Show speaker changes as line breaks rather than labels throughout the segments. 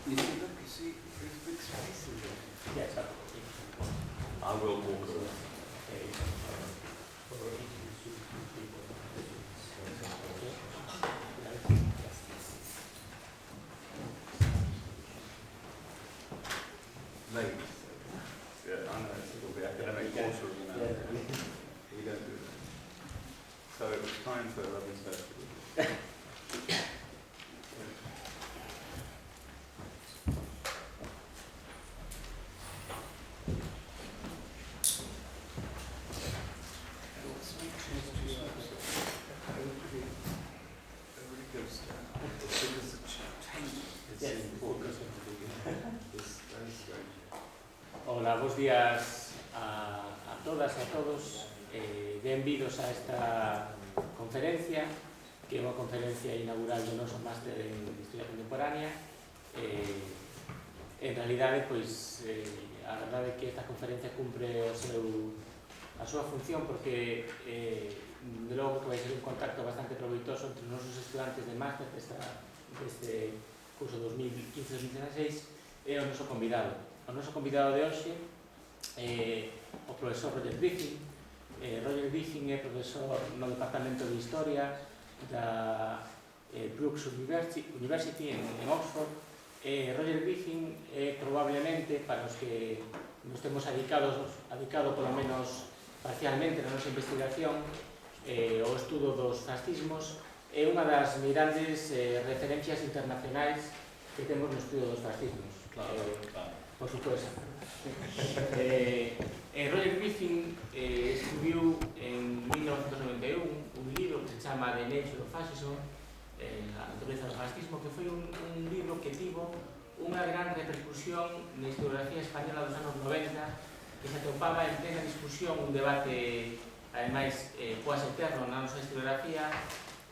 You see, look, you see, there's big spaces there.
Yes,
I will walk around. Ladies. Yeah, I know it's a little bit academic culture, you know. We don't do that. So it was time for Robin's festival.
Hola, bos días a todas e a todos. Benvidos a esta conferencia, que é unha conferencia inaugural do noso máster en Historia Contemporánea. En realidade, pois, a verdade é que esta conferencia cumpre a súa función porque de logo que vai ser un contacto bastante proveitoso entre os nosos estudantes de máster deste curso 2015-2016 e o noso convidado. O noso convidado de hoxe é o profesor Roger Griffin. Roger Griffin é profesor no Departamento de Historia da Brookes University en Oxford. Roger Griffin é probablemente, para os que nos temos adicado polo menos parcialmente na nosa investigación ao estudo dos fascismos, é unha das grandes referencias internacionais que temos no estudo dos fascismos. Por supuesto. Roger Griffin escribiu en 1991 un libro que se chama The Nature of Fascism, a natureza do fascismo, que foi un libro que tivo unha gran repercusión na historiografía española dos anos 90, que se atopaba en plena discusión, un debate, ademais, quase eterno na nosa historiografía,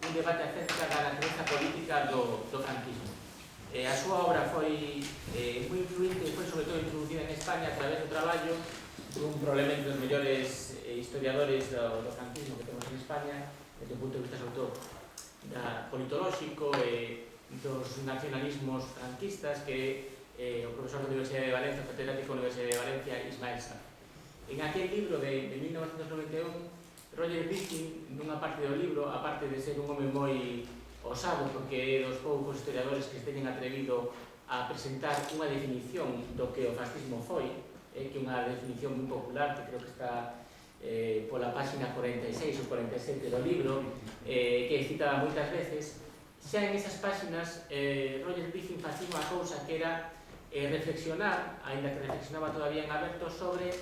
un debate acerca da natureza política do franquismo. A súa obra foi moi influente e foi sobre todo introducida en España a través do traballo dun probablemente dos mellores historiadores do franquismo que temos en España desde o punto de vista sobre todo politolóxico e dos nacionalismos franquistas, que é o profesor da Universidade de Valencia, catedrático da Universidade de Valencia, Ismael Sá. En aquel libro de 1991, Roger Griffin, nunha parte do libro, aparte de ser un home moi osado, porque é dos poucos historiadores que se teñen atrevido a presentar unha definición do que o fascismo foi, que é unha definición moi popular, que creo que está pola página 46 ou 47 do libro, que é citada moitas veces. Xa en esas páxinas, Roger Griffin facía unha cousa que era reflexionar, aínda que reflexionaba todavía en aberto, sobre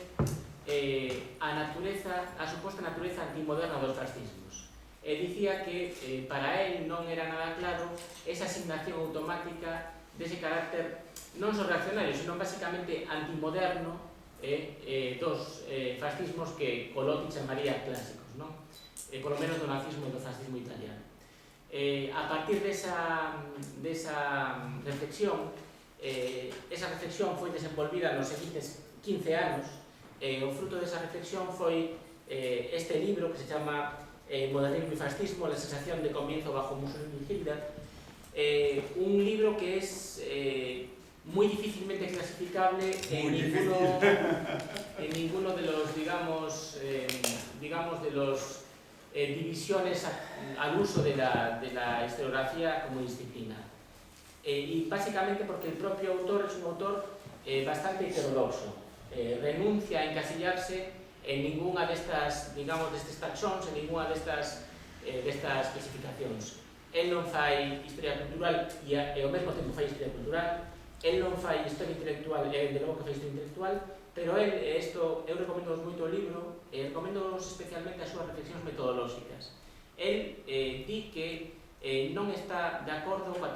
a suposta natureza antimoderna dos fascismos. Dicía que para él non era nada claro esa asignación automática dese carácter non só reaccionario, senón basicamente antimoderno dos fascismos que Colotti chamaría clásicos, non? Polo menos do nazismo e do fascismo italiano. A partir desa reflexión, esa reflexión foi desenvolvida nos seguintes 15 anos. O fruto desa reflexión foi este libro que se chama Modernismo y Fascismo, la sensación de comienzo bajo Mussolini y Hitler, un libro que es muy difícilmente clasificable en ninguno de los, digamos de los divisiones al uso de la historiografía como disciplina. Y básicamente porque el propio autor es un autor bastante heterodoxo, renuncia a encasillarse en ninguna destas, digamos, destes taxóns, en ninguna destas clasificacións. El non fai historia cultural e ao mesmo tempo fai historia cultural, el non fai historia intelectual e de logo que fai historia intelectual, pero eu recomendo moito o libro e recomendo especialmente as súas reflexións metodolóxicas. El di que non está de acordo coa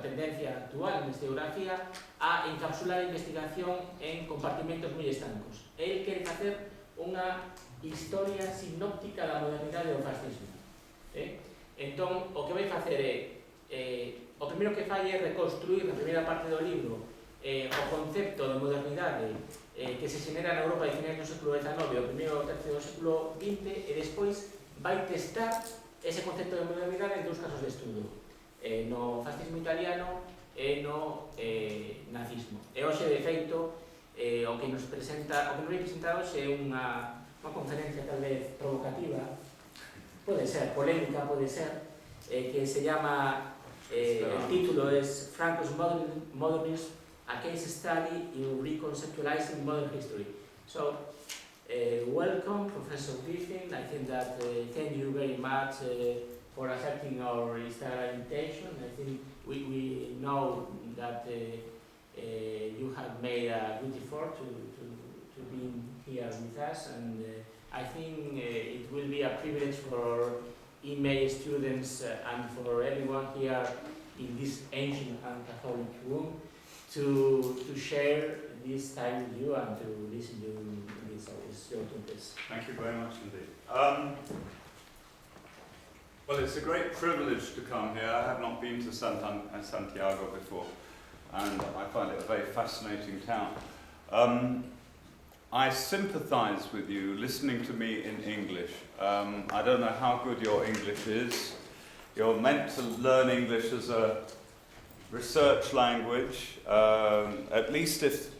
tendencia actual na historiografía a encapsular a investigación en compartimentos moi estancos. El quere facer unha historia sinóptica da modernidade do fascismo. Entón, o que vai facer o primeiro que fai é reconstruir na primeira parte do libro o concepto de modernidade que se xenera na Europa de finais do século XIX e o primeiro tercio do século XX, e despois vai testar ese concepto de modernidade en dous casos de estudo, no fascismo italiano e no nazismo. E hoxe, de feito, o que nos vai presentar hoxe é unha conferencia tal vez provocativa, pode ser, polémica pode ser, que se llama, el título es Franco's Modernism, a case study in Reconceptualizing modern history. So, welcome, Professor Griffin. I think that thank you very much for accepting our Histagra invitation. I think we know that you have made a good effort to be here with us, and I think it will be a privilege for MA students and for everyone here in this ancient and Catholic room to share this time with you and to listen to this always your talks.
Thank you very much indeed. Well, it's a great privilege to come here. I have not been to Santiago before, and I find it a very fascinating town. I sympathize with you listening to me in English. I don't know how good your English is. You're meant to learn English as a research language. At least if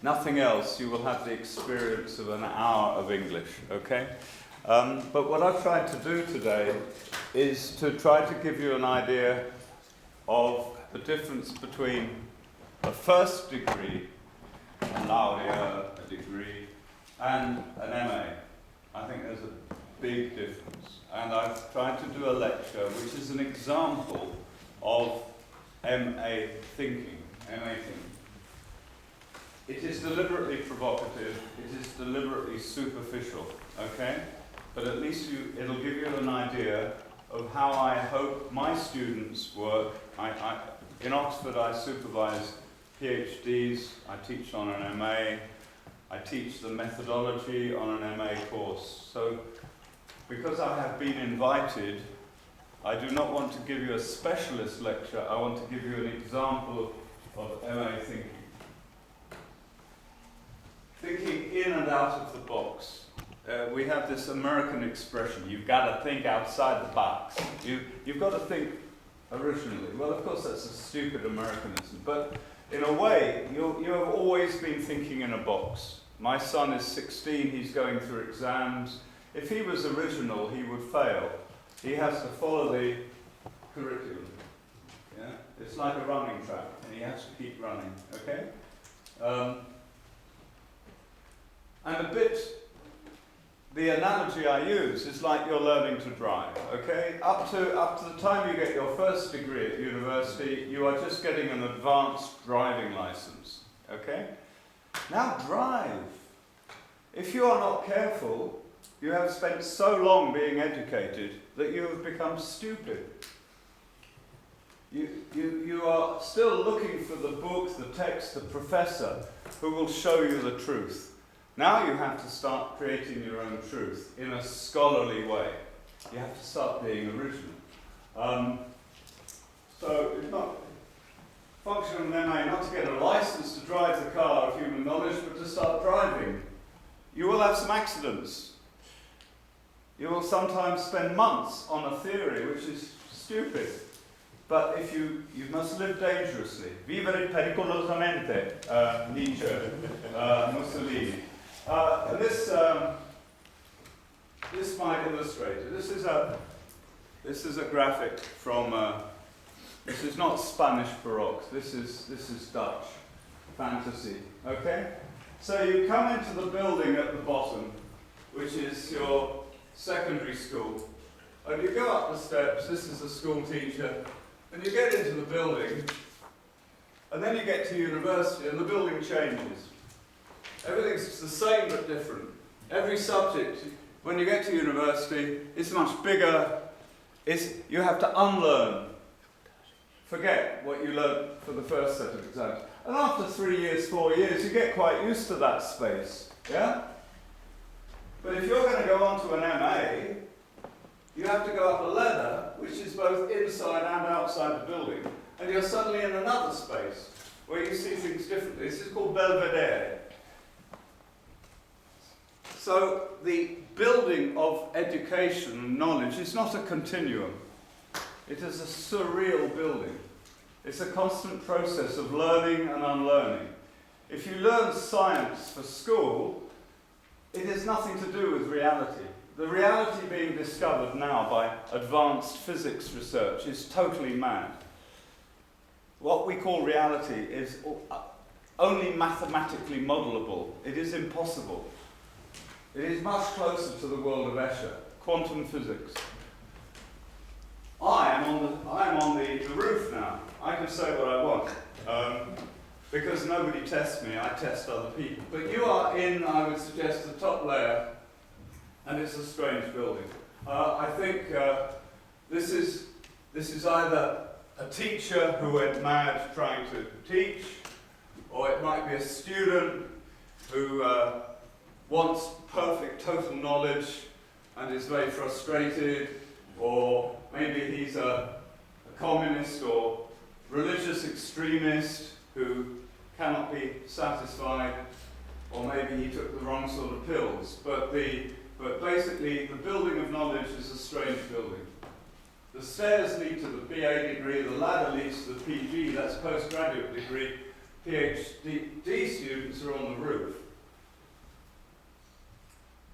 nothing else, you will have the experience of an hour of English, okay? But what I've tried to do today is to try to give you an idea of the difference between a first degree, a laurea, a degree, and an MA. I think there's a big difference. And I've tried to do a lecture which is an example of MA thinking. It is deliberately provocative, it is deliberately superficial, okay? But at least it'll give you an idea of how I hope my students work. In Oxford I supervise PhDs, I teach on an MA, I teach the methodology on an MA course. So because I have been invited, I do not want to give you a specialist lecture, I want to give you an example of MA thinking. Thinking in and out of the box. We have this American expression, you've got to think outside the box. You've got to think originally. Well, of course that's a stupid Americanism, but in a way, you have always been thinking in a box. My son is 16, he's going through exams. If he was original, he would fail. He has to follow the curriculum. Yeah? It's like a running track, and he has to keep running, okay? And the analogy I use is like you're learning to drive, okay? Up to the time you get your first degree at university, you are just getting an advanced driving license, okay? Now drive. If you are not careful, you have spent so long being educated that you have become stupid. You are still looking for the book, the text, the professor who will show you the truth. Now you have to start creating your own truth in a scholarly way. You have to start being original. So it's not function of an MA not to get a license to drive the car of human knowledge, but to start driving. You will have some accidents. You will sometimes spend months on a theory which is stupid. But if you must live dangerously. Vivere pericolosamente, Nietzsche, Mussolini. And this might illustrate it. This is a graphic from. This is not Spanish Baroque. This is Dutch fantasy. Okay. So you come into the building at the bottom, which is your secondary school, and you go up the steps. This is the school teacher, and you get into the building, and then you get to university, and the building changes. Everything's the same but different. Every subject, when you get to university, is much bigger. You have to unlearn. Forget what you learned for the first set of exams. And after 3 years, 4 years, you get quite used to that space. Yeah? But if you're going to go on to an MA, you have to go up a ladder, which is both inside and outside the building. And you're suddenly in another space, where you see things differently. This is called Belvedere. So the building of education and knowledge is not a continuum. It is a surreal building. It's a constant process of learning and unlearning. If you learn science for school, it has nothing to do with reality. The reality being discovered now by advanced physics research is totally mad. What we call reality is only mathematically modelable. It is impossible. It is much closer to the world of Escher, quantum physics. I am on the roof now. I can say what I want. Because nobody tests me, I test other people. But you are in, I would suggest, the top layer, and it's a strange building. I think this is either a teacher who went mad trying to teach, or it might be a student who wants perfect total knowledge and is very frustrated, or maybe he's a communist or religious extremist who cannot be satisfied, or maybe he took the wrong sort of pills. But basically, the building of knowledge is a strange building. The stairs lead to the BA degree, the ladder leads to the PG, that's postgraduate degree. PhD students are on the roof.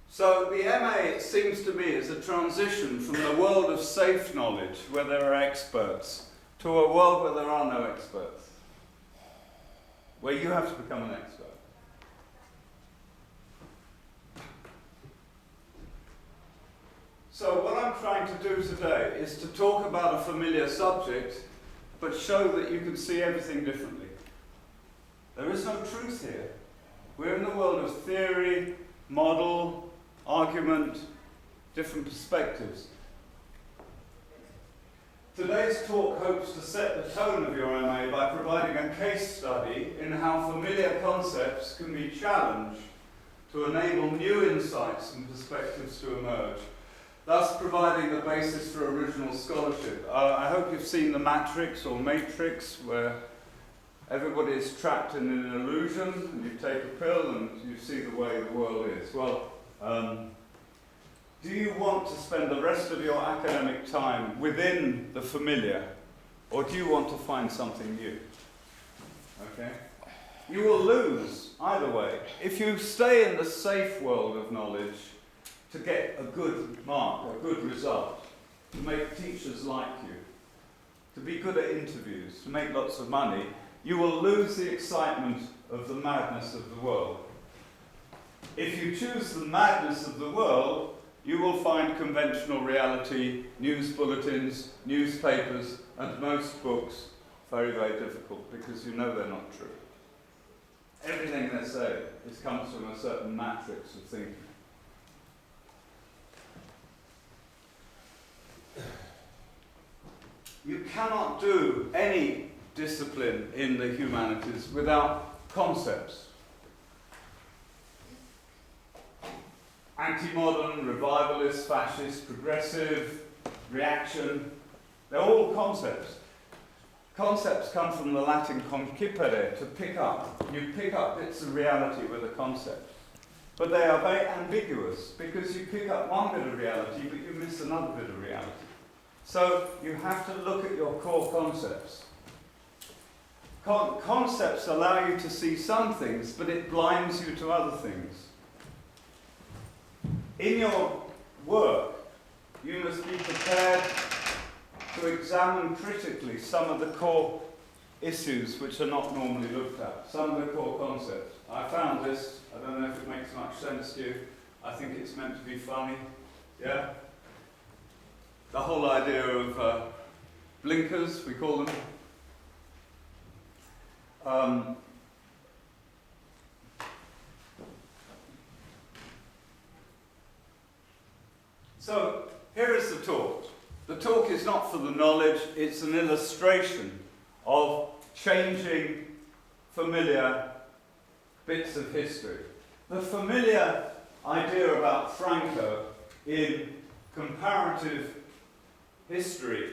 So the MA, it seems to me, is a transition from the world of safe knowledge, where there are experts, to a world where there are no experts, where you have to become an expert. So what I'm trying to do today is to talk about a familiar subject, but show that you can see everything differently. There is no truth here. We're in the world of theory, model, argument, different perspectives. Today's talk hopes to set the tone of your MA by providing a case study in how familiar concepts can be challenged to enable new insights and perspectives to emerge, thus providing the basis for original scholarship. I hope you've seen the matrix or matrix, where everybody is trapped in an illusion, and you take a pill and you see the way the world is. Well, do you want to spend the rest of your academic time within the familiar, or do you want to find something new? Okay? You will lose either way. If you stay in the safe world of knowledge to get a good mark, a good result, to make teachers like you, to be good at interviews, to make lots of money, you will lose the excitement of the madness of the world. If you choose the madness of the world, you will find conventional reality, news bulletins, newspapers, and most books very, very difficult, because you know they're not true. Everything they say comes from a certain matrix of thinking. You cannot do any discipline in the humanities without concepts. Anti-modern, revivalist, fascist, progressive, reaction, they're all concepts. Concepts come from the Latin concipere, to pick up. You pick up bits of reality with a concept. But they are very ambiguous, because you pick up one bit of reality, but you miss another bit of reality. So you have to look at your core concepts. Concepts allow you to see some things, but it blinds you to other things. In your work, you must be prepared to examine critically some of the core issues which are not normally looked at, some of the core concepts. I found this, I don't know if it makes much sense to you, I think it's meant to be funny, yeah? The whole idea of blinkers, we call them. So, here is the talk. The talk is not for the knowledge, it's an illustration of changing familiar bits of history. The familiar idea about Franco in comparative history,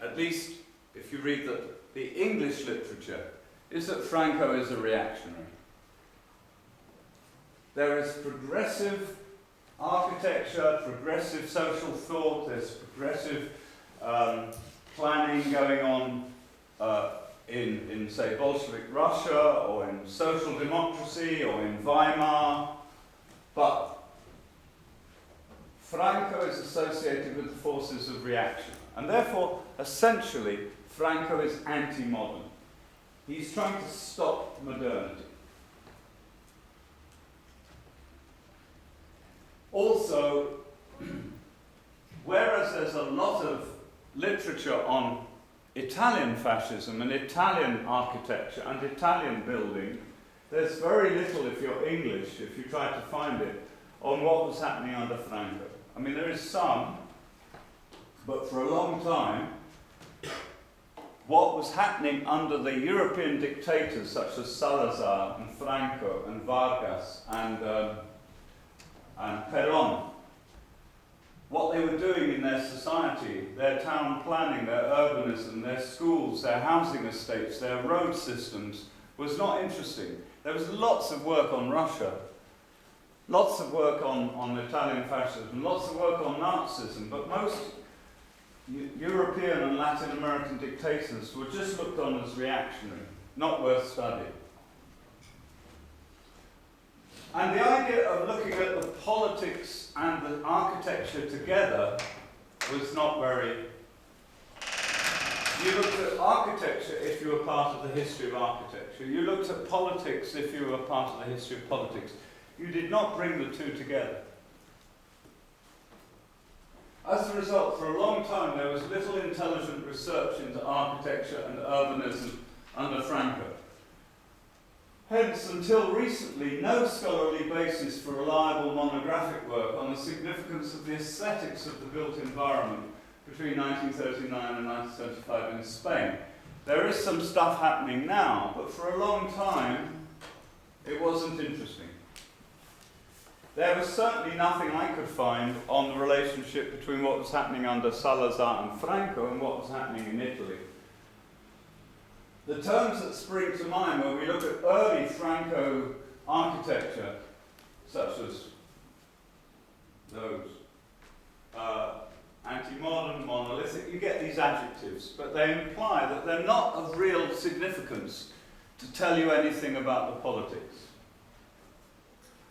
at least if you read the English literature, is that Franco is a reactionary. There is progressive architecture, progressive social thought, there's progressive planning going on in, say, Bolshevik Russia, or in social democracy, or in Weimar, but Franco is associated with the forces of reaction. And therefore, essentially, Franco is anti-modern. He's trying to stop modernity. Also, whereas there's a lot of literature on Italian fascism and Italian architecture and Italian building, there's very little, if you're English, if you try to find it, on what was happening under Franco. I mean, there is some, but for a long time, what was happening under the European dictators such as Salazar and Franco and Vargas and Perón, what they were doing in their society, their town planning, their urbanism, their schools, their housing estates, their road systems, was not interesting. There was lots of work on Russia, lots of work on Italian fascism, lots of work on Nazism, but most European and Latin American dictators were just looked on as reactionary, not worth studying. And the idea of looking at the politics and the architecture together was not very... You looked at architecture if you were part of the history of architecture. You looked at politics if you were part of the history of politics. You did not bring the two together. As a result, for a long time, there was little intelligent research into architecture and urbanism under Franco. Hence, until recently, no scholarly basis for reliable monographic work on the significance of the aesthetics of the built environment between 1939 and 1975 in Spain. There is some stuff happening now, but for a long time, it wasn't interesting. There was certainly nothing I could find on the relationship between what was happening under Salazar and Franco and what was happening in Italy. The terms that spring to mind when we look at early Franco architecture, such as those, anti-modern, monolithic, you get these adjectives, but they imply that they're not of real significance to tell you anything about the politics.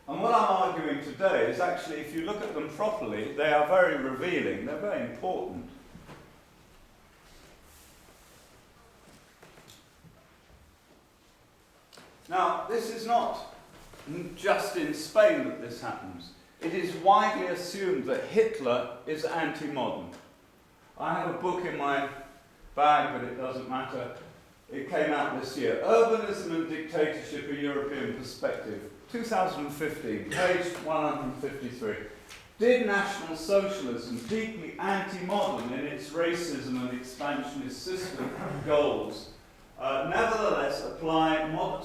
And what I'm arguing today is actually, if you look at them properly, they are very revealing, they're very important. Now, this is not just in Spain that this happens. It is widely assumed that Hitler is anti-modern. I have a book in my bag, but it doesn't matter. It came out this year. Urbanism and Dictatorship, a European Perspective. 2015, page 153. Did National Socialism, deeply anti-modern in its racism and expansionist system goals, nevertheless apply modern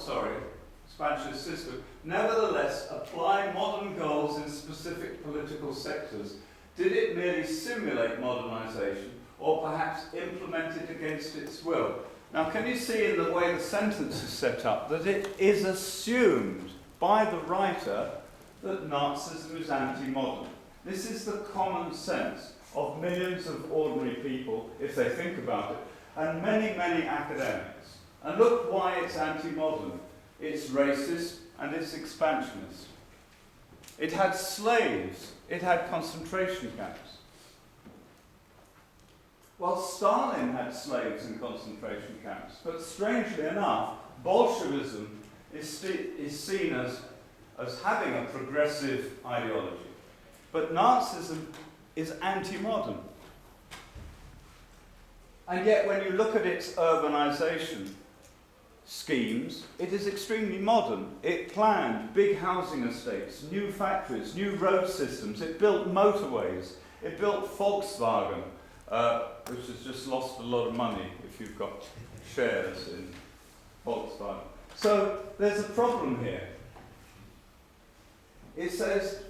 goals in specific political sectors? Did it merely simulate modernization, or perhaps implement it against its will? Now, can you see in the way the sentence is set up that it is assumed by the writer that Nazism is anti-modern? This is the common sense of millions of ordinary people, if they think about it, and many, many academics. And look why it's anti-modern. It's racist and it's expansionist. It had slaves. It had concentration camps. Well, Stalin had slaves in concentration camps, but strangely enough, Bolshevism is seen as having a progressive ideology. But Nazism is anti-modern. And yet, when you look at its urbanization schemes, it is extremely modern. It planned big housing estates, new factories, new road systems. It built motorways. It built Volkswagen, which has just lost a lot of money if you've got shares in Volkswagen. So there's a problem here. It says,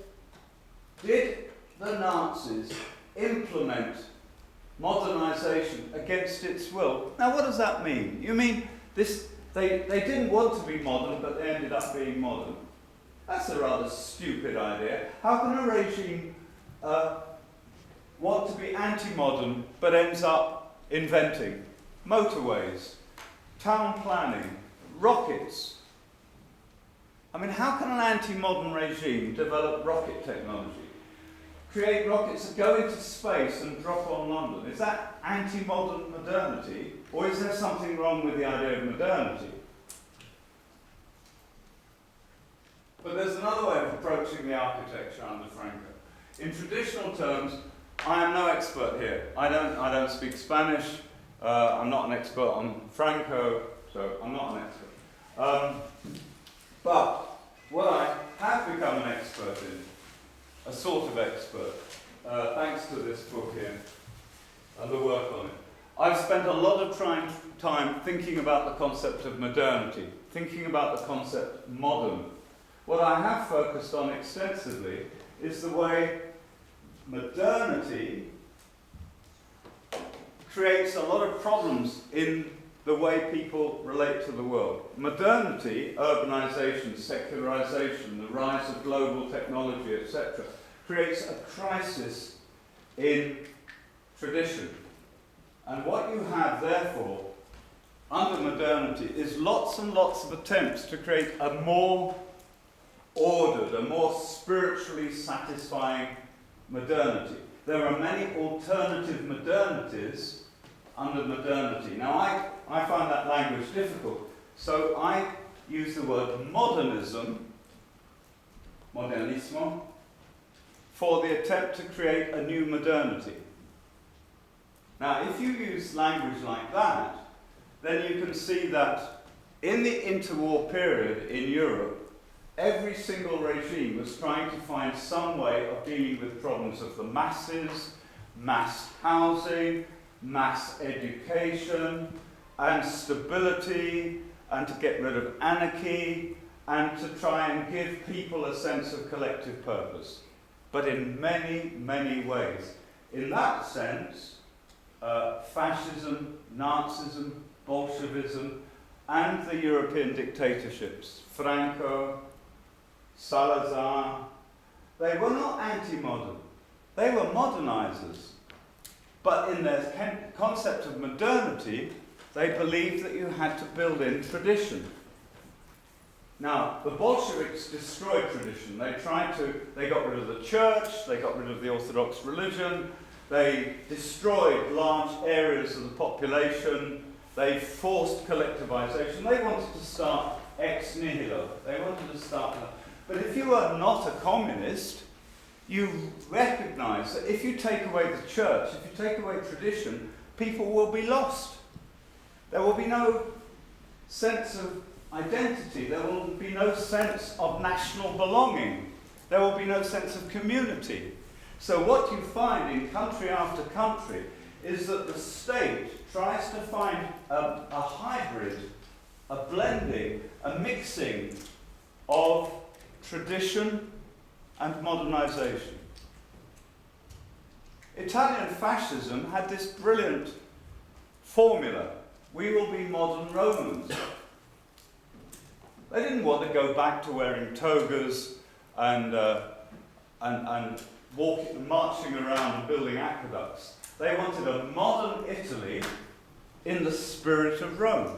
did the Nazis implement modernization against its will? Now, what does that mean? You mean this? They didn't want to be modern, but they ended up being modern. That's a rather stupid idea. How can a regime want to be anti-modern, but ends up inventing motorways, town planning, rockets. I mean, how can an anti-modern regime develop rocket technology? Create rockets that go into space and drop on London? Is that anti-modern modernity, or is there something wrong with the idea of modernity? But there's another way of approaching the architecture under Franco. In traditional terms, I am no expert here. I don't speak Spanish. I'm not an expert on Franco, so I'm not an expert. But what I have become an expert in, a sort of expert, thanks to this book here and the work on it, I've spent a lot of time thinking about the concept of modernity, thinking about the concept modern. What I have focused on extensively is the way modernity creates a lot of problems in the way people relate to the world. Modernity, urbanization, secularization, the rise of global technology, etc., creates a crisis in tradition. And what you have, therefore, under modernity is lots and lots of attempts to create a more ordered, a more spiritually satisfying modernity. There are many alternative modernities under modernity. Now, I find that language difficult, so I use the word modernism, modernismo, for the attempt to create a new modernity. Now, if you use language like that, then you can see that in the interwar period in Europe, every single regime was trying to find some way of dealing with problems of the masses, mass housing, mass education, and stability, and to get rid of anarchy, and to try and give people a sense of collective purpose. But in many, many ways. In that sense, fascism, Nazism, Bolshevism, and the European dictatorships, Franco, Salazar, they were not anti-modern. They were modernizers. But in their concept of modernity, they believed that you had to build in tradition. Now, the Bolsheviks destroyed tradition. They got rid of the church, they got rid of the Orthodox religion, they destroyed large areas of the population, they forced collectivization. They wanted to start ex nihilo. They wanted to start. But if you are not a communist, you recognize that if you take away the church, if you take away tradition, people will be lost. There will be no sense of identity. There will be no sense of national belonging. There will be no sense of community. So what you find in country after country is that the state tries to find a hybrid, a blending, a mixing of tradition and modernization. Italian fascism had this brilliant formula: we will be modern Romans. They didn't want to go back to wearing togas and marching around and building aqueducts. They wanted a modern Italy in the spirit of Rome.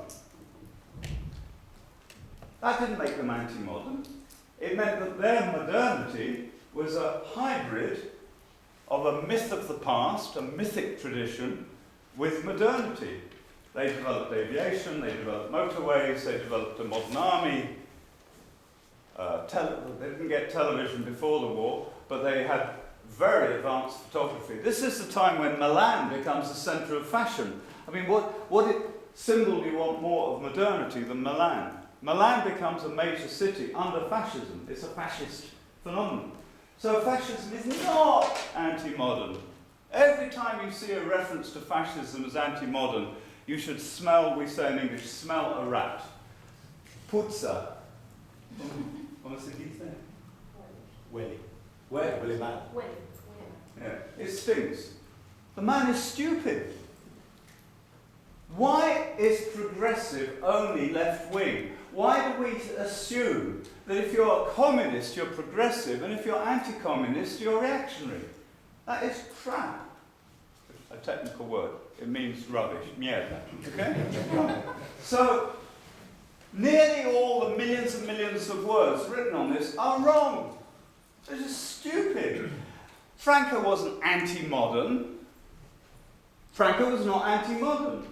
That didn't make them anti-modern. It meant that their modernity was a hybrid of a myth of the past, a mythic tradition, with modernity. They developed aviation, they developed motorways, they developed a modern army. They didn't get television before the war, but they had very advanced photography. This is the time when Milan becomes the centre of fashion. I mean, what symbol do you want more of modernity than Milan? Milan becomes a major city under fascism. It's a fascist phenomenon. So fascism is not anti-modern. Every time you see a reference to fascism as anti-modern, you should smell, we say in English, smell a rat. Puzza. Come si dice? Huele. Huele mal. Yeah, it stinks. The man is stupid. Why is progressive only left-wing? Why do we assume that if you're a communist, you're progressive, and if you're anti-communist, you're reactionary? That is crap. A technical word. It means rubbish, mierda, okay? So, nearly all the millions and millions of words written on this are wrong. They're just stupid. Franco wasn't anti-modern. Franco was not anti-modern.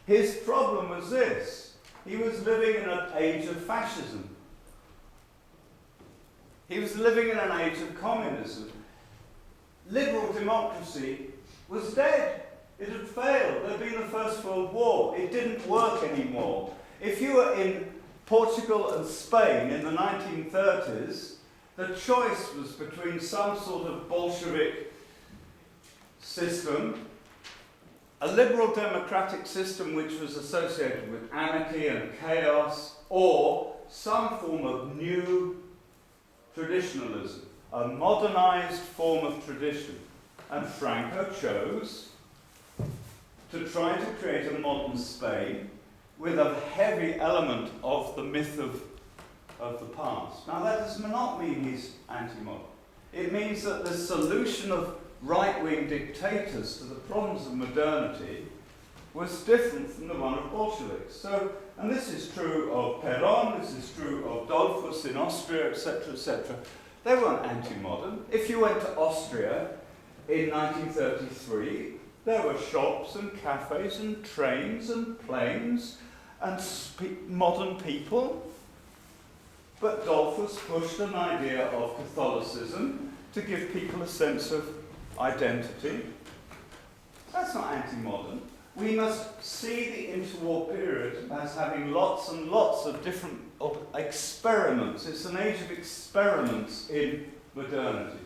His problem was this. He was living in an age of fascism. He was living in an age of communism. Liberal democracy was dead. It had failed. There had been the First World War. It didn't work anymore. If you were in Portugal and Spain in the 1930s, the choice was between some sort of Bolshevik system, a liberal democratic system which was associated with anarchy and chaos, or some form of new traditionalism, a modernized form of tradition. And Franco chose to try to create a modern Spain with a heavy element of the myth of the past. Now that does not mean he's anti-modern. It means that the solution of right-wing dictators to the problems of modernity was different from the one of Bolsheviks. So, and this is true of Perón, this is true of Dollfuss in Austria, etc., etc. They weren't anti-modern. If you went to Austria in 1933, there were shops and cafes and trains and planes and modern people. But Dollfuss pushed an idea of Catholicism to give people a sense of identity. That's not anti-modern. We must see the interwar period as having lots and lots of different experiments. It's an age of experiments in modernity.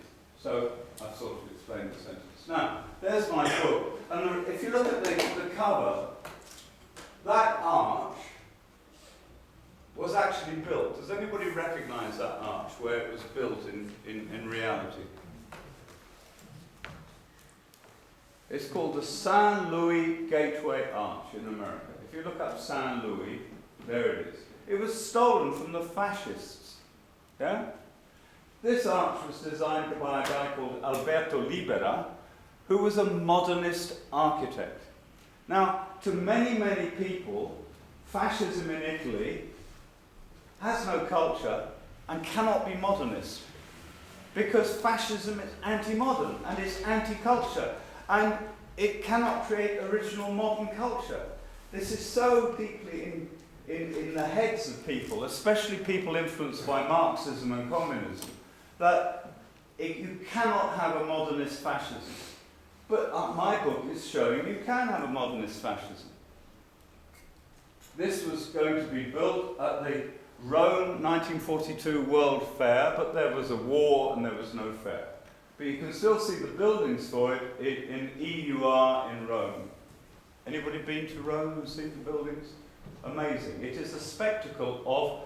So I've sort of explained the sentence. Now, there's my book. And if you look at the cover, that arch was actually built. Does anybody recognize that arch, where it was built in reality? It's called the Saint Louis Gateway Arch in America. If you look up Saint Louis, there it is. It was stolen from the fascists. Yeah? This arch was designed by a guy called Alberto Libera, who was a modernist architect. Now, to many, many people, fascism in Italy has no culture and cannot be modernist, because fascism is anti-modern and it's anti-culture, and it cannot create original modern culture. This is so deeply in the heads of people, especially people influenced by Marxism and communism, that you cannot have a modernist fascism. But my book is showing you can have a modernist fascism. This was going to be built at the Rome 1942 World Fair, but there was a war and there was no fair. But you can still see the buildings for it in EUR in Rome. Anybody been to Rome and seen the buildings? Amazing. It is a spectacle of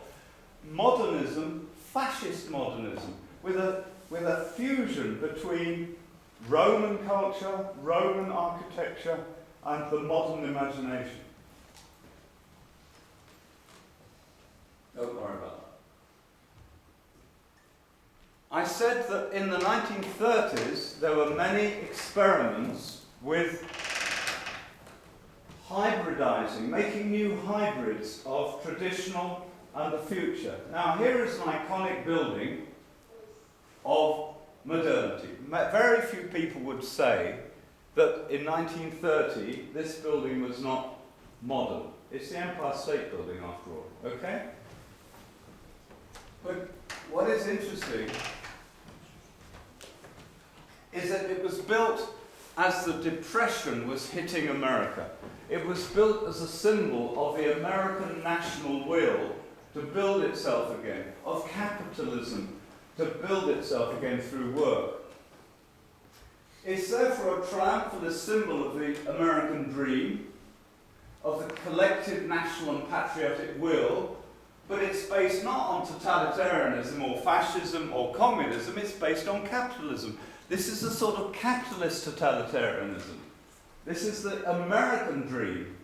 modernism, fascist modernism, with a fusion between Roman culture, Roman architecture, and the modern imagination. Don't worry about that. I said that in the 1930s there were many experiments with hybridizing, making new hybrids of traditional and the future. Now here is an iconic building of modernity. Very few people would say that in 1930 this building was not modern. It's the Empire State Building after all, okay? But what is interesting is that it was built as the Depression was hitting America. It was built as a symbol of the American national will to build itself again, of capitalism to build itself again through work. It's therefore a triumphant symbol of the American dream, of the collective national and patriotic will, but it's based not on totalitarianism or fascism or communism, it's based on capitalism. This is a sort of capitalist totalitarianism. This is the American dream.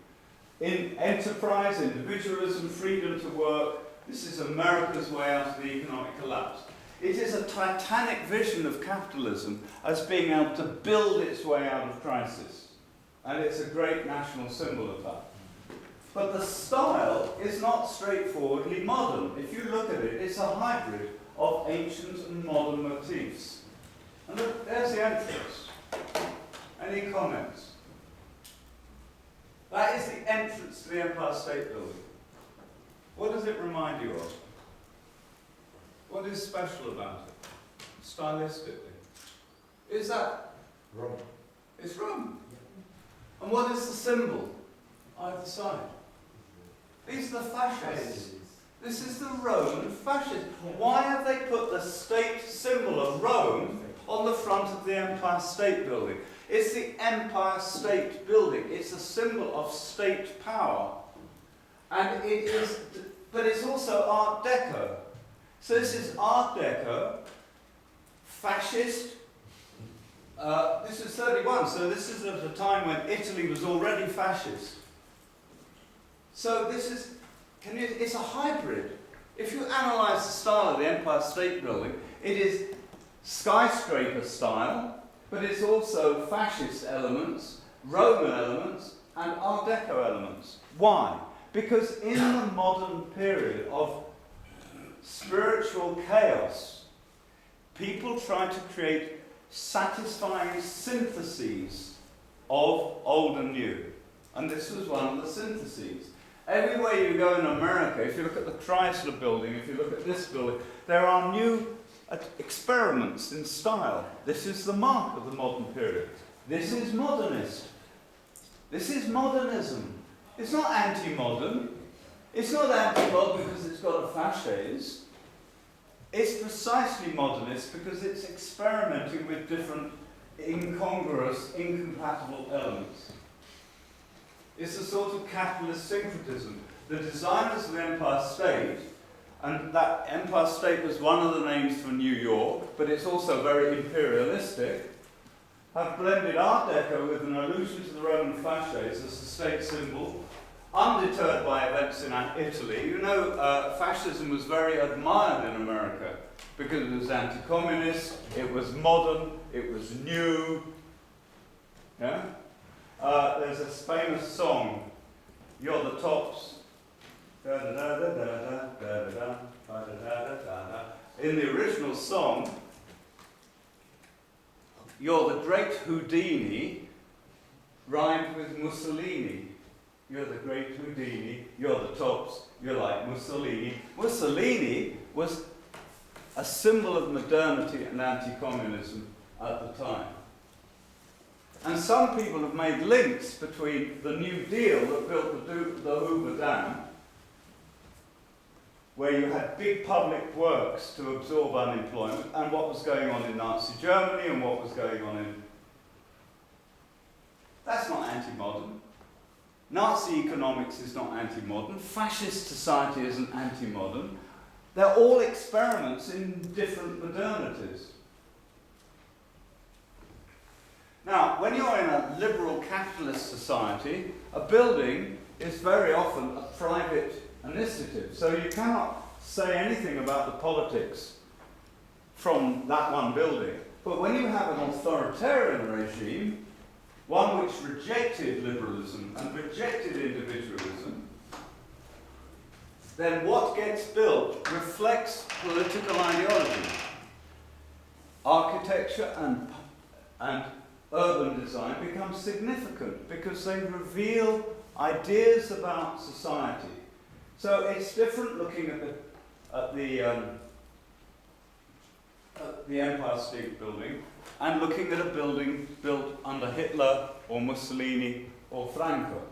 In enterprise, individualism, freedom to work, this is America's way out of the economic collapse. It is a titanic vision of capitalism as being able to build its way out of crisis. and it's a great national symbol of that. But the style is not straightforwardly modern. If you look at it, it's a hybrid of ancient and modern motifs. And look, there's the entrance. Any comments? That is the entrance to the Empire State Building. What does it remind you of? What is special about it, stylistically? Is that
Rome?
It's Rome. And what is the symbol either side? These are the fascists. This is the Roman fascists. Why have they put the state symbol of Rome on the front of the Empire State Building? It's the Empire State Building. It's a symbol of state power. And it is, but it's also Art Deco. So this is Art Deco, fascist. This is 31, so this is at a time when Italy was already fascist. So this is, it's a hybrid. If you analyse the style of the Empire State Building, it is skyscraper style, but it's also fascist elements, Roman elements, and Art Deco elements. Why? Because in the modern period of spiritual chaos, people try to create satisfying syntheses of old and new. And this was one of the syntheses. Everywhere you go in America, if you look at the Chrysler building, if you look at this building, there are new experiments in style. This is the mark of the modern period. This is modernist. This is modernism. It's not anti-modern. It's not anti-modern because it's got a fasces. It's precisely modernist because it's experimenting with different incongruous, incompatible elements. It's a sort of capitalist syncretism. The designers of the Empire State, and that Empire State was one of the names for New York, but it's also very imperialistic, have blended Art Deco with an allusion to the Roman fasces as the state symbol, undeterred by events in Italy. You know, fascism was very admired in America because it was anti-communist, it was modern, it was new. Yeah? There's a famous song, "You're the Tops." In the original song, "You're the great Houdini," rhymed with Mussolini. You're the great Houdini, you're the tops, you're like Mussolini. Mussolini was a symbol of modernity and anti-communism at the time. And some people have made links between the New Deal that built the Hoover Dam, where you had big public works to absorb unemployment, and what was going on in Nazi Germany and what was going on in... That's not anti-modern. Nazi economics is not anti-modern. Fascist society isn't anti-modern. They're all experiments in different modernities. Now, when you're in a liberal capitalist society, a building is very often a private initiative. So you cannot say anything about the politics from that one building. But when you have an authoritarian regime, one which rejected liberalism and rejected individualism, then what gets built reflects political ideology. Architecture and urban design become significant because they reveal ideas about society. So it's different looking at the Empire State Building and looking at a building built under Hitler or Mussolini or Franco.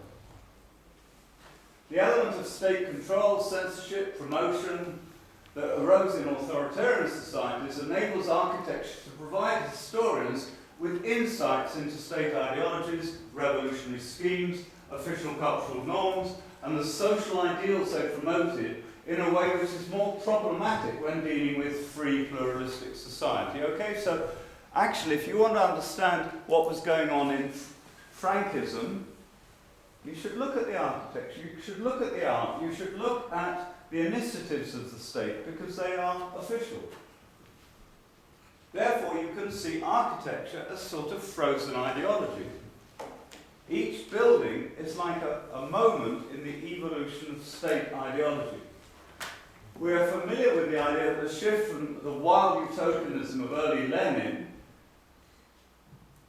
The element of state control, censorship, promotion that arose in authoritarian societies enables architecture to provide historians with insights into state ideologies, revolutionary schemes, official cultural norms, and the social ideals they promoted in a way which is more problematic when dealing with free, pluralistic society. Okay, so actually, if you want to understand what was going on in Frankism, you should look at the architecture, you should look at the art, you should look at the initiatives of the state because they are official. Therefore, you can see architecture as sort of frozen ideology. Each building is like a moment in the evolution of state ideology. We are familiar with the idea of the shift from the wild utopianism of early Lenin,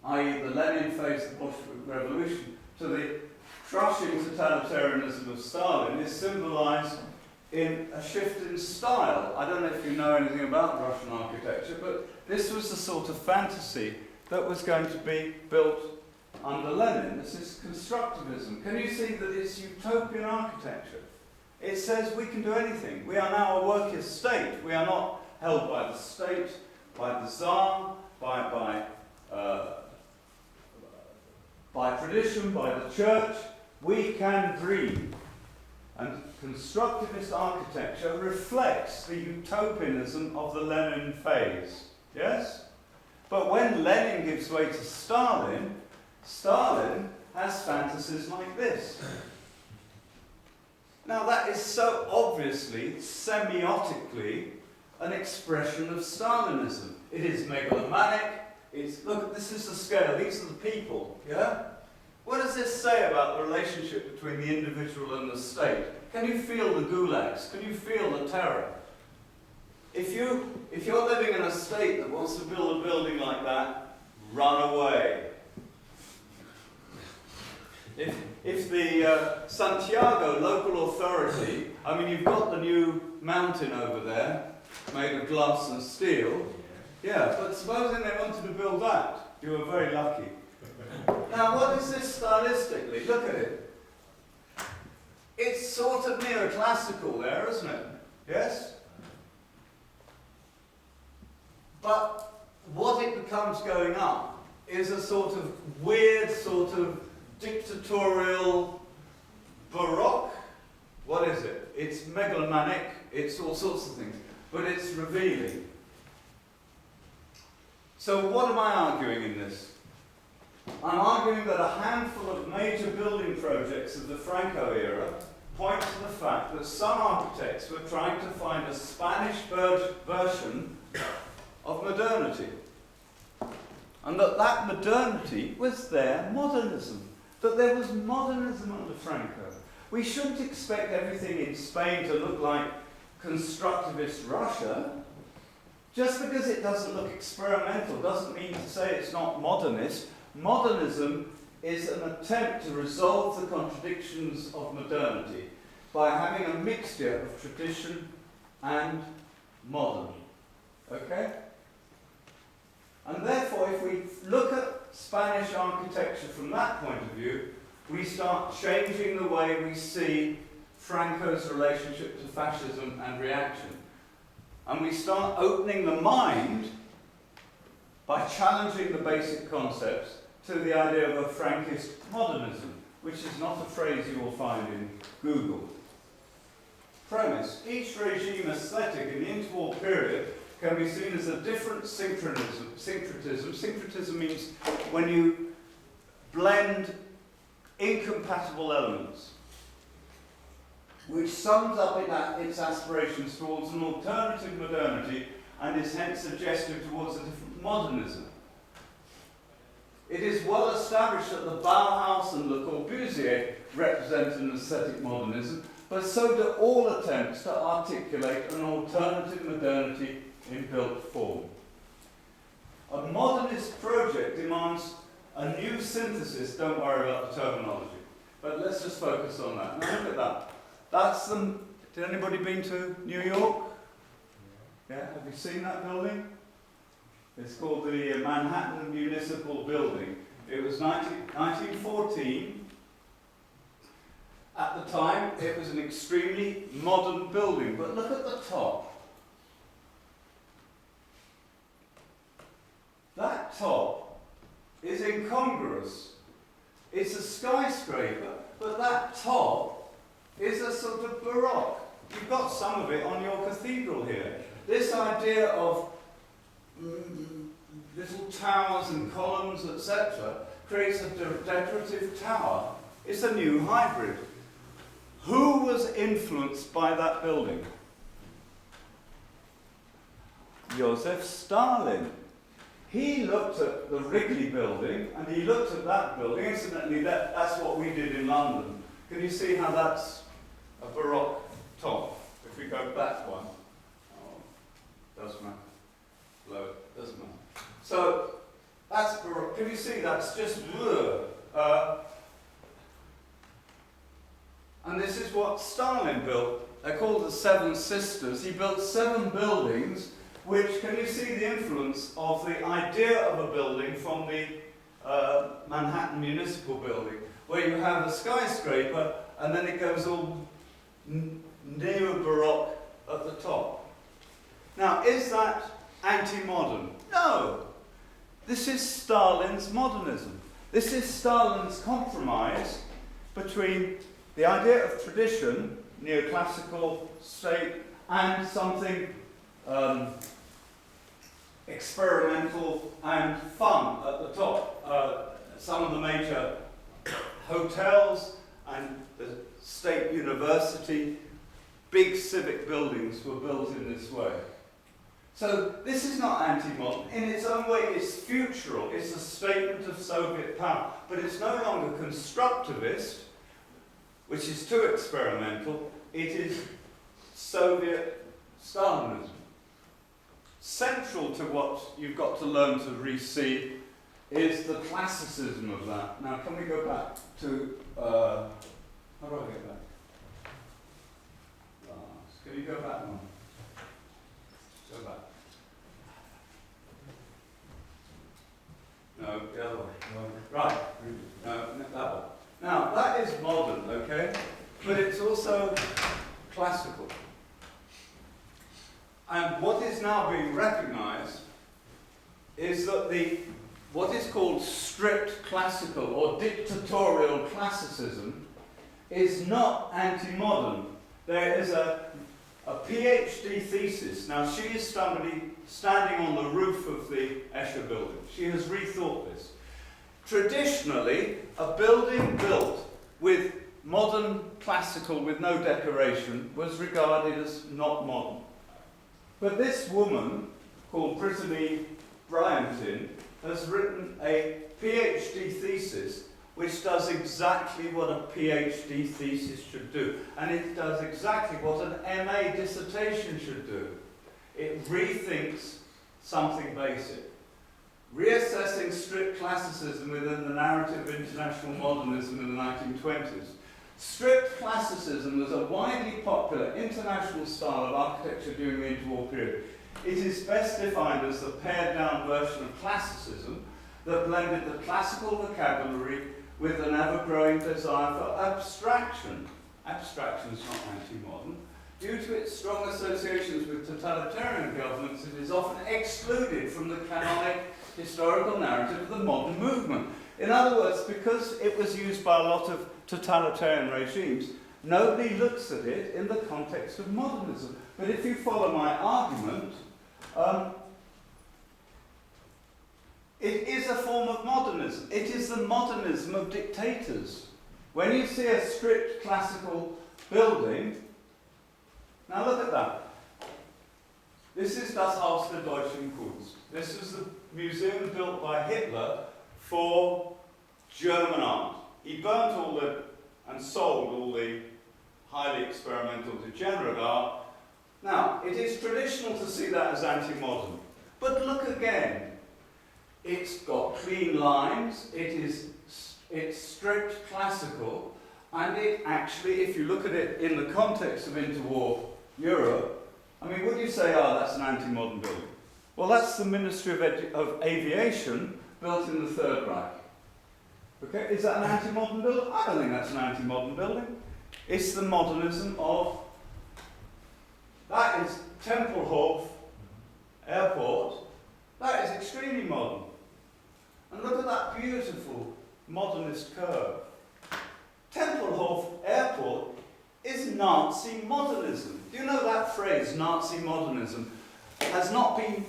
i.e. the Lenin phase of the Bolshevik Revolution, to the crushing totalitarianism of Stalin is symbolized in a shift in style. I don't know if you know anything about Russian architecture, but this was the sort of fantasy that was going to be built under Lenin. This is constructivism. Can you see that it's utopian architecture? It says we can do anything. We are now a worker state. We are not held by the state, by the Tsar, by tradition, by the church. We can dream. And constructivist architecture reflects the utopianism of the Lenin phase. Yes? But when Lenin gives way to Stalin, Stalin has fantasies like this. Now that is so obviously, semiotically, an expression of Stalinism. It is megalomaniac. Look, this is the scale. These are the people. Yeah? What does this say about the relationship between the individual and the state? Can you feel the gulags? Can you feel the terror? If you're living in a state that wants to build a building like that, run away. If the Santiago local authority, I mean, you've got the new mountain over there, made of glass and steel. Yeah, but supposing they wanted to build that, you were very lucky. Now, what is this stylistically? Look at it. It's sort of neoclassical there, isn't it? Yes? But what it becomes going up is a sort of weird, sort of dictatorial Baroque. What is it? It's megalomaniac, it's all sorts of things, but it's revealing. So what am I arguing in this? I'm arguing that a handful of major building projects of the Franco era point to the fact that some architects were trying to find a Spanish version of modernity. And that modernity was their modernism. That there was modernism under Franco. We shouldn't expect everything in Spain to look like constructivist Russia. Just because it doesn't look experimental doesn't mean to say it's not modernist. Modernism is an attempt to resolve the contradictions of modernity by having a mixture of tradition and modern. Okay? And therefore, if we look at Spanish architecture from that point of view, we start changing the way we see Franco's relationship to fascism and reaction. And we start opening the mind by challenging the basic concepts to the idea of a Frankist modernism, which is not a phrase you will find in Google. Premise: each regime aesthetic in the interwar period can be seen as a different syncretism. Syncretism means when you blend incompatible elements, which sums up its aspirations towards an alternative modernity and is hence suggestive towards a different modernism. It is well established that the Bauhaus and Le Corbusier represent an aesthetic modernism, but so do all attempts to articulate an alternative modernity in built form. A modernist project demands a new synthesis. Don't worry about the terminology, but let's just focus on that. Now look at that. That's the. Did anybody been to New York? Yeah, have you seen that building? It's called the Manhattan Municipal Building. It was 1914. At the time, it was an extremely modern building, but look at the top. That top is incongruous. It's a skyscraper, but that top is a sort of Baroque. You've got some of it on your cathedral here. This idea of little towers and columns, etc., creates a decorative tower. It's a new hybrid. Who was influenced by that building? Joseph Stalin. he looked at the Wrigley building, and he looked at that building. Incidentally, that's what we did in London. Can you see how that's a Baroque top? If we go back one. Oh, doesn't matter. Low, doesn't matter. So, that's Baroque. Can you see that's just and this is what Stalin built. They're called the Seven Sisters. He built 7 buildings, which, can you see the influence of the idea of a building from the Manhattan Municipal Building, where you have a skyscraper and then it goes all neo-Baroque at the top. Now, is that anti-modern? No! This is Stalin's modernism. This is Stalin's compromise between the idea of tradition, neoclassical state, and something experimental and fun at the top. Some of the major hotels and the state university, big civic buildings were built in this way. So this is not anti-modern. In its own way, it's futural. It's a statement of Soviet power. But it's no longer constructivist, which is too experimental. It is Soviet Stalinism. Central to what you've got to learn to re-see is the classicism of that. Now, can we go back to, how do I get back? Can you go back one? Go back. No, the other way. Right. No, that one. Now, that is modern, okay? But it's also classical. And what is now being recognized is that what is called strict classical or dictatorial classicism is not anti-modern. There is a PhD thesis. Now, she is somebody standing on the roof of the Escher building. She has rethought this. Traditionally, a building built with modern classical with no decoration was regarded as not modern. But this woman, called Brittany Bryantin, has written a PhD thesis which does exactly what a PhD thesis should do. And it does exactly what an MA dissertation should do. It rethinks something basic. Reassessing strict classicism within the narrative of international modernism in the 1920s. Strict classicism was a widely popular international style of architecture during the interwar period. It is best defined as the pared-down version of classicism that blended the classical vocabulary with an ever-growing desire for abstraction. Abstraction is not anti-modern. Due to its strong associations with totalitarian governments, it is often excluded from the canonic historical narrative of the modern movement. In other words, because it was used by a lot of totalitarian regimes, nobody looks at it in the context of modernism. But if you follow my argument, it is a form of modernism. It is the modernism of dictators. When you see a strict classical building, now look at that. This is Das Haus der Deutschen Kunst. This is the museum built by Hitler for German art. He burnt and sold all the highly experimental degenerate art. Now, it is traditional to see that as anti-modern. But look again. It's got clean lines, it's strict classical, and it actually, if you look at it in the context of interwar Europe, I mean, would you say, oh, that's an anti-modern building? Well, that's the Ministry of Aviation built in the Third Reich. Okay, is that an anti-modern building? I don't think that's an anti-modern building. It's the modernism of, that is Tempelhof Airport. That is extremely modern. And look at that beautiful modernist curve. Tempelhof Airport is Nazi modernism. Do you know that phrase, Nazi modernism, has not been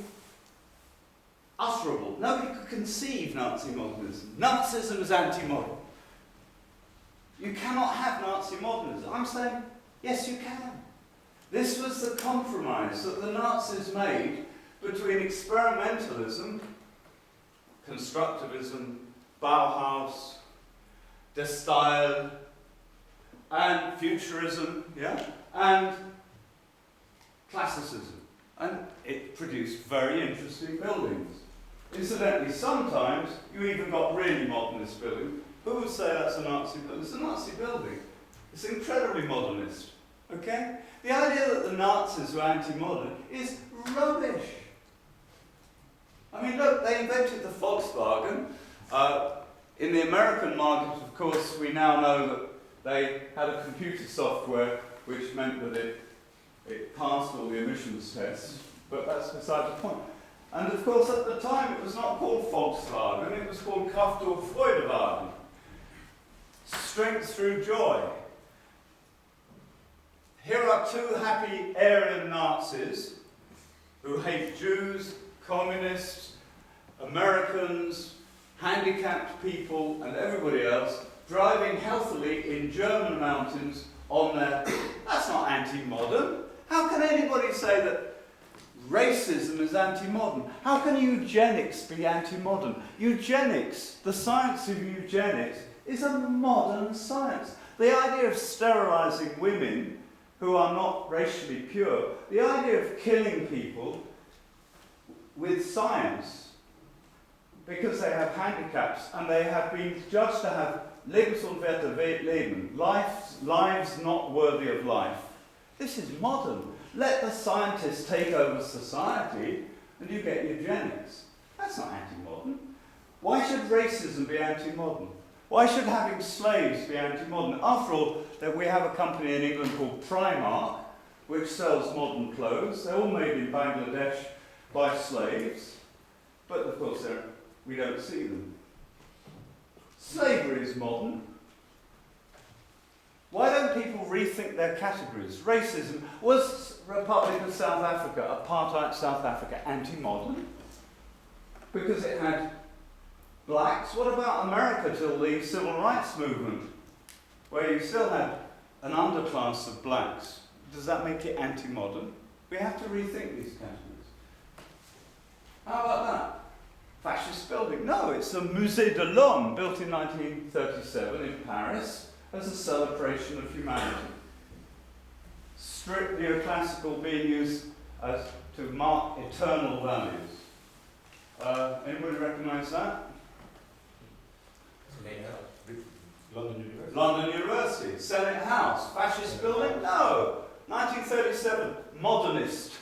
utterable. Nobody could conceive Nazi modernism. Nazism is anti-modern. You cannot have Nazi modernism. I'm saying, yes, you can. This was the compromise that the Nazis made between experimentalism constructivism, Bauhaus, Der Style, and futurism, yeah, and Classicism. And it produced very interesting buildings. Incidentally, sometimes you even got really modernist buildings. Who would say that's a Nazi building? It's a Nazi building. It's incredibly modernist, okay? The idea that the Nazis were anti-modern is rubbish. I mean, look, they invented the Volkswagen. In the American market, of course, we now know that they had a computer software which meant that it passed all the emissions tests, but that's beside the point. And of course, at the time, it was not called Volkswagen, it was called Kraft durch Freudewagen. Strength through joy. Here are two happy Aryan Nazis who hate Jews, communists, Americans, handicapped people, and everybody else, driving healthily in German mountains on their... That's not anti-modern. How can anybody say that racism is anti-modern? How can eugenics be anti-modern? Eugenics, the science of eugenics, is a modern science. The idea of sterilizing women who are not racially pure, the idea of killing people with science because they have handicaps and they have been judged to have lebensunwerte Leben, lives not worthy of life. This is modern. Let the scientists take over society and you get eugenics. That's not anti-modern. Why should racism be anti-modern? Why should having slaves be anti-modern? After all, we have a company in England called Primark, which sells modern clothes. They're all made in Bangladesh by slaves, but of course we don't see them. Slavery is modern. Why don't people rethink their categories? Racism. Was Republic of South Africa, apartheid South Africa, anti-modern? Because it had blacks? What about America till the civil rights movement, where you still had an underclass of blacks? Does that make it anti-modern? We have to rethink these categories. How about that? Fascist building? No, it's the Musée de l'Homme, built in 1937 in Paris as a celebration of humanity. Strict neoclassical being used to mark eternal values. Anybody recognise that?
London University.
London University, Senate House, fascist building? No. 1937, modernist.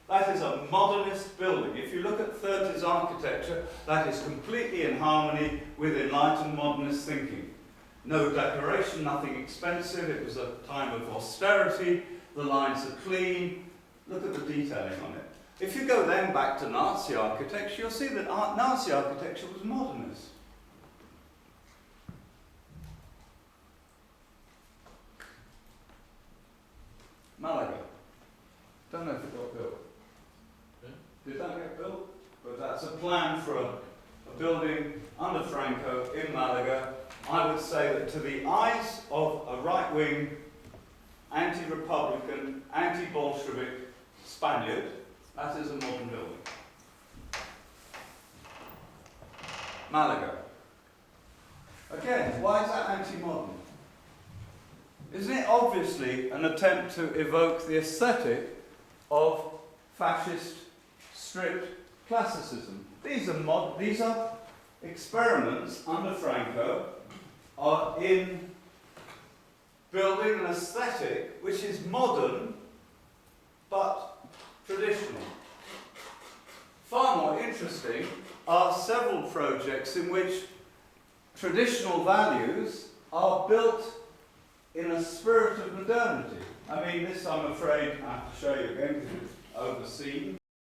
That is a modernist building. If you look at 30s architecture, that is completely in harmony with enlightened modernist thinking. No decoration, nothing expensive. It was a time of austerity. The lines are clean. Look at the detailing on it. If you go then back to Nazi architecture, you'll see that Nazi architecture was modernist. Malaga. Don't know if it got built. Did that get built? But that's a plan for a building under Franco in Malaga. I would say that to the eyes of a right-wing, anti-republican, anti-Bolshevik Spaniard, that is a modern building. Malaga. Again, why is that anti-modern? Isn't it obviously an attempt to evoke the aesthetic of fascist strict classicism? These are experiments under Franco in building an aesthetic which is modern but traditional. Far more interesting are several projects in which traditional values are built in a spirit of modernity. I mean, this I'm afraid I have to show you again because it's overseen.